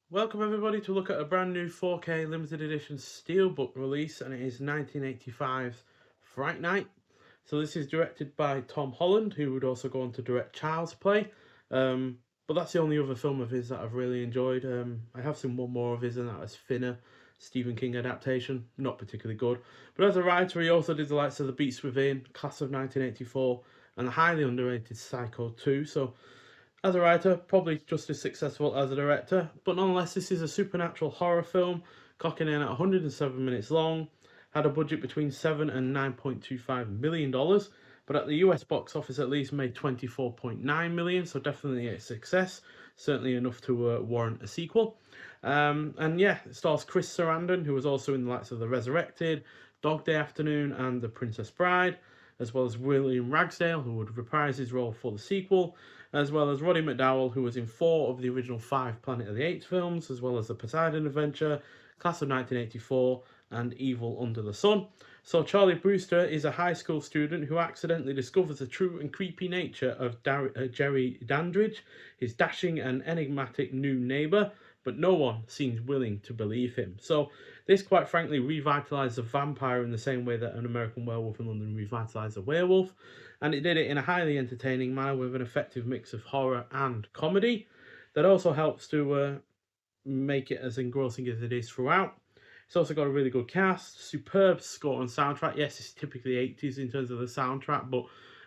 Welcome everybody to look at a brand new 4K limited edition Steelbook release, and it is 1985's Fright Night. So this is directed by Tom Holland, who would also go on to direct Child's Play. But that's the only other film of his that I've really enjoyed. I have seen one more of his, and that was Finner, Stephen King adaptation. Not particularly good. But as a writer, he also did the likes of The Beast Within, Class of 1984, and the highly underrated Psycho 2. So as a writer, probably just as successful as a director, but nonetheless, this is a supernatural horror film, clocking in at 107 minutes long, had a budget between $7 and $9.25 million, but at the US box office at least made 24.9 million, so definitely a success, certainly enough to warrant a sequel. And yeah, it stars Chris Sarandon, who was also in the likes of The Resurrected, Dog Day Afternoon, and The Princess Bride, as well as William Ragsdale, who would reprise his role for the sequel, as well as Roddy McDowall, who was in 4 of the original 5 Planet of the Apes films, as well as The Poseidon Adventure, Class of 1984, and Evil Under the Sun. So Charlie Brewster is a high school student who accidentally discovers the true and creepy nature of Jerry Dandridge, his dashing and enigmatic new neighbour, but no one seems willing to believe him. So this, quite frankly, revitalised the vampire in the same way that An American Werewolf in London revitalised a werewolf, and it did it in a highly entertaining manner with an effective mix of horror and comedy that also helps to make it as engrossing as it is throughout. It's also got a really good cast, superb score and soundtrack. Yes, it's typically 80s in terms of the soundtrack, but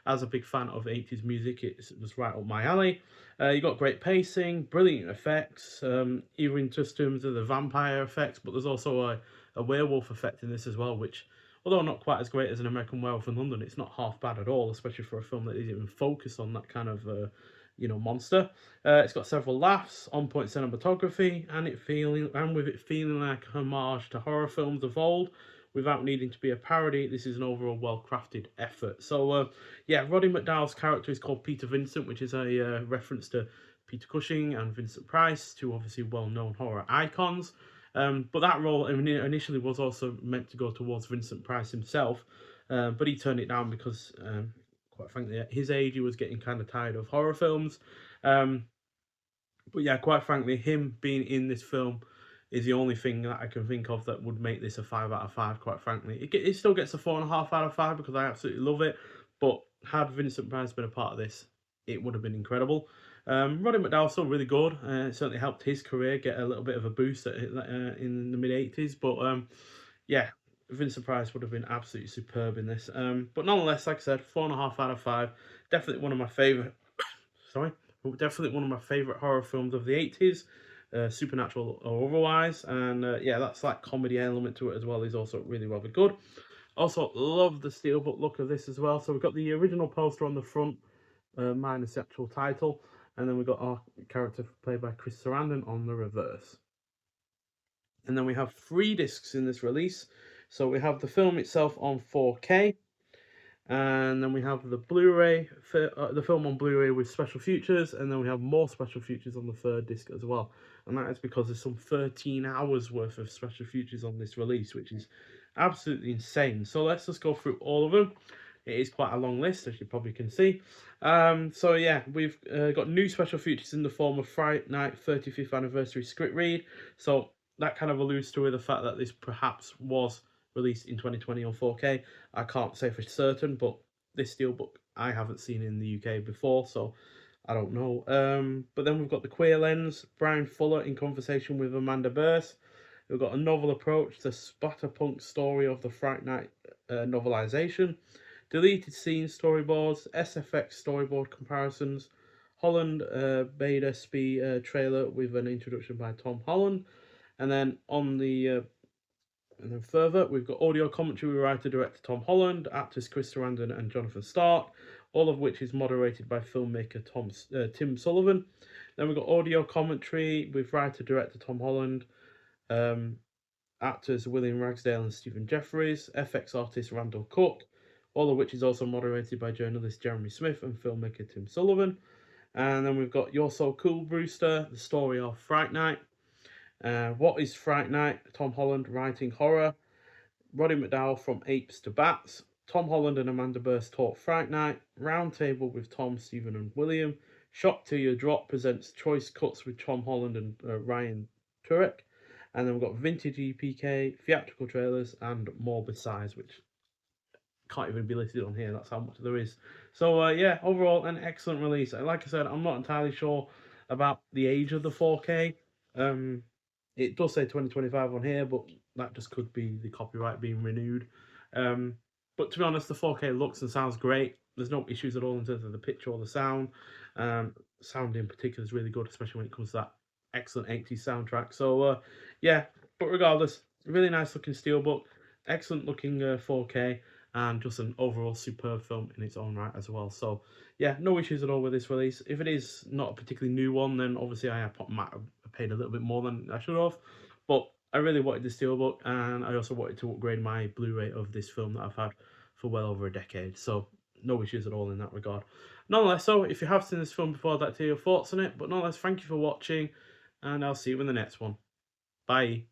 as a big fan of 80s music, it was right up my alley. You got great pacing, brilliant effects, even in just terms of the vampire effects, but there's also a werewolf effect in this as well, which, although not quite as great as An American Werewolf in London, it's not half bad at all, especially for a film that isn't even focused on that kind of monster. It's got several laughs, on point cinematography, and with it feeling like a homage to horror films of old, without needing to be a parody. This is an overall well-crafted effort. So, yeah, Roddy McDowall's character is called Peter Vincent, which is a reference to Peter Cushing and Vincent Price, two obviously well-known horror icons. But that role initially was also meant to go towards Vincent Price himself, but he turned it down because, quite frankly, at his age, he was getting kind of tired of horror films. Um, but yeah, quite frankly, him being in this film is the only thing that I can think of that would make this a 5 out of 5. Quite frankly, it still gets a 4.5 out of 5 because I absolutely love it. But had Vincent Price been a part of this, it would have been incredible. Roddy McDowall's still really good. It certainly helped his career get a little bit of a boost in the mid 80s. But yeah, Vincent Price would have been absolutely superb in this. But nonetheless, like I said, 4.5 out of 5. Definitely one of my favourite. Sorry, definitely one of my favourite horror films of the 80s, supernatural or otherwise. And yeah, that's like comedy element to it as well is also really rather good. Also, love the steelbook look of this as well. So we've got the original poster on the front, minus the actual title, and then we've got our character played by Chris Sarandon on the reverse. And then we have 3 discs in this release. So we have the film itself on 4K, and then we have the Blu-ray, the film on Blu-ray with special features, and then we have more special features on the 3rd disc as well. And that is because there's some 13 hours worth of special features on this release, which is absolutely insane. So let's just go through all of them. It is quite a long list, as you probably can see. So yeah, we've got new special features in the form of Fright Night 35th anniversary script read. So that kind of alludes to the fact that this perhaps was released in 2020 on 4K. I can't say for certain, but this steelbook I haven't seen in the UK before, so I don't know. But then we've got the Queer Lens, Brian Fuller in conversation with Amanda Burse. We've got a novel approach, the splatterpunk story of the Fright Night novelisation, deleted scenes storyboards, SFX storyboard comparisons, Holland Beta Spee trailer with an introduction by Tom Holland, and then and then further, we've got audio commentary with writer-director Tom Holland, actors Chris Sarandon and Jonathan Stark, all of which is moderated by filmmaker Tim Sullivan. Then we've got audio commentary with writer-director Tom Holland, actors William Ragsdale and Stephen Jeffries, FX artist Randall Cook, all of which is also moderated by journalist Jeremy Smith and filmmaker Tim Sullivan. And then we've got You're So Cool, Brewster, the story of Fright Night. What is Fright Night? Tom Holland writing horror. Roddy McDowall from Apes to Bats. Tom Holland and Amanda Burse talk Fright Night. Roundtable with Tom, Stephen and William. Shock to Your Drop presents choice cuts with Tom Holland and Ryan Turek. And then we've got vintage EPK, theatrical trailers, and more besides, which can't even be listed on here. That's how much there is. So yeah, overall an excellent release. And like I said, I'm not entirely sure about the age of the 4K. It does say 2025 on here, but that just could be the copyright being renewed. Um, but to be honest, the 4K looks and sounds great. There's no issues at all in terms of the picture or the sound. Sound in particular is really good, especially when it comes to that excellent 80s soundtrack. So yeah, but regardless, really nice looking steelbook, excellent looking 4K, and just an overall superb film in its own right as well. So yeah, no issues at all with this release. If it is not a particularly new one, then obviously I might have paid a little bit more than I should have. But I really wanted the steelbook, and I also wanted to upgrade my Blu-ray of this film that I've had for well over a decade. So no issues at all in that regard. Nonetheless, so if you have seen this film before, I'd like to hear your thoughts on it. But nonetheless, thank you for watching, and I'll see you in the next one. Bye.